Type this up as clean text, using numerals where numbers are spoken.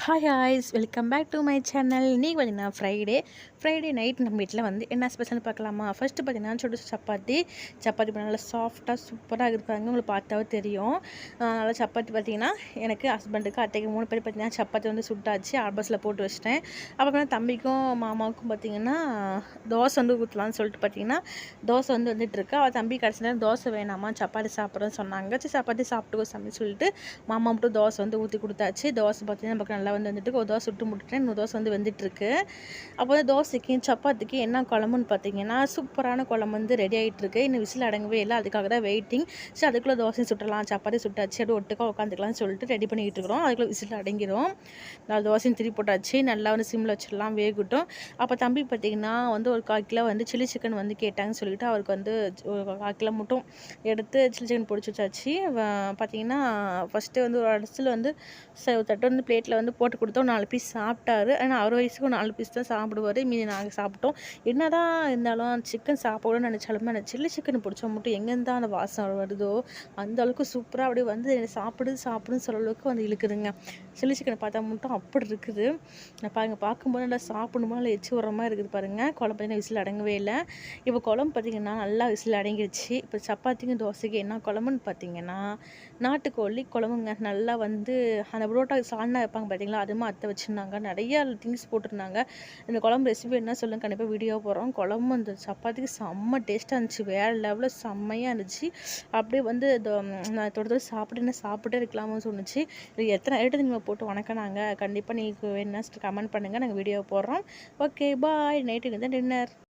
Hi ஹாய்ஸ் welcome back to my channel. இன்றைக்கி பார்த்தீங்கன்னா ஃப்ரைடே நைட் நம்ம வீட்டில் வந்து என்ன ஸ்பெஷல்னு பார்க்கலாமா. ஃபஸ்ட்டு பார்த்தீங்கன்னா சுடு சப்பாத்தி நல்லா சாஃப்டாக சூப்பராக இருப்பாங்க. உங்களுக்கு பார்த்தாவே தெரியும். நல்லா சப்பாத்தி பார்த்தீங்கன்னா எனக்கு ஹஸ்பண்டுக்கு அத்தைக்கு 3 பேர் பார்த்தீங்கன்னா சப்பாத்தி வந்து சுட்டாச்சு. ஆல்பஸில் போட்டு வச்சிட்டேன். அப்புறம் தம்பிக்கும் மாமாவுக்கும் பார்த்தீங்கன்னா தோசை வந்து ஊற்றலான்னு சொல்லிட்டு பார்த்தீங்கன்னா தோசை வந்து வந்துட்டுருக்கு. அவள் தம்பி கடைசி நேரம் தோசை வேணாமா சப்பாத்தி சாப்பிட்றேன்னு சொன்னாங்க. சரி சப்பாத்தி சாப்பிட்டுக்கோ சாமி சொல்லிட்டு மாமா மட்டும் தோசை வந்து ஊற்றி கொடுத்தாச்சு. தோசை பார்த்தீங்கன்னா நமக்கு நல்லா வந்துட்டு ஒரு தோசை சுட்டு முட்டுட்டேன். இன்னொரு தோசை வந்து வெந்துட்டுருக்கு. அப்போ வந்து தோசைக்கு சப்பாத்திக்கு என்ன குழம்புன்னு பார்த்தீங்கன்னா சூப்பரான குழம்பு வந்து ரெடி ஆகிட்டுருக்கு. இன்னும் விசில் அடங்கவே இல்லை. அதுக்காக தான் வெயிட்டிங். சரி அதுக்குள்ளே தோசையும் சுட்டலாம், சப்பாத்தி சுட்டாச்சு, அப்படியே ஒட்டுக்கா உட்காந்துக்கலாம்னு சொல்லிட்டு ரெடி பண்ணிக்கிட்டு இருக்கிறோம். அதுக்குள்ளே விசில் அடங்கிடும். நான் தோசையும் திருப்பி போட்டாச்சு. நல்லா வந்து சிம்மில் வச்சிடலாம், வேகட்டும். அப்போ தம்பி பார்த்தீங்கன்னா வந்து ஒரு 1/4 கிலோ வந்து சில்லி சிக்கன் வந்து கேட்டாங்கன்னு சொல்லிட்டு அவருக்கு வந்து ஒரு 1/4 கிலோ மட்டும் எடுத்து சில்லி சிக்கன் பொடிச்சு வச்சாச்சு. பார்த்தீங்கன்னா ஃபஸ்ட்டு வந்து ஒரு அரிசியில் வந்து தட்டு வந்து பிளேட்டில் வந்து போட்டு கொடுத்தோம். 4 பீஸ் சாப்பிட்டாரு. ஆனால் அவர் வயசுக்கு 4 பீஸ் தான் சாப்பிடுவார். மீதி நாங்கள் சாப்பிட்டோம். என்ன தான் இருந்தாலும் சிக்கன் சாப்பிடணும்னு நினச்சாலுமே அந்த சில்லி சிக்கன் பிடிச்சா மட்டும் எங்கேருந்து அந்த வாசம் வருதோ அந்த அளவுக்கு சூப்பராக அப்படியே வந்து சாப்பிடுன்னு சொல்கிற அளவுக்கு வந்து இழுக்குதுங்க. சில்லி சிக்கனை பார்த்தா மட்டும் அப்படி இருக்குது. பார்க்கும்போது நல்லா சாப்பிடணுமா இல்லை எச்சு வர மாதிரி இருக்குது பாருங்கள். குழம்பு பார்த்தீங்கன்னா விசில் அடங்கவே இல்லை. இப்போ குழம்பு பார்த்திங்கன்னா நல்லா விசில் அடங்கிடுச்சு. இப்போ சப்பாத்திக்கும் தோசைக்கு என்ன குழம்புன்னு பார்த்தீங்கன்னா நாட்டுக்கோழி குழம்புங்க. நல்லா வந்து அந்த புரோட்டா சால்னா வைப்பாங்க பார்த்தீங்களா, அதுமா அத்தை வச்சுருந்தாங்க. நிறையா திங்ஸ் போட்டிருந்தாங்க. இந்த குழம்பு ரெசிபி என்ன சொல்லுங்க, கண்டிப்பாக வீடியோ போடுறோம். குழம்பு அந்த சப்பாத்திக்கு செம்ம டேஸ்ட்டாக இருந்துச்சு. வேறு லெவலில் செம்மையாக இருந்துச்சு. அப்படியே வந்து நான் தொடர்ந்து சாப்பிட்டே இருக்கலாம்னு சொன்னிச்சு. இது எத்தனை ஐட்டத்தை நீங்கள் போட்டு வணக்கினாங்க. கண்டிப்பாக நீங்கள் வேணும்னா கமெண்ட் பண்ணுங்கள், நாங்கள் வீடியோ போடுறோம். Okay bye. நைட்டுக்கு தான் டின்னர்.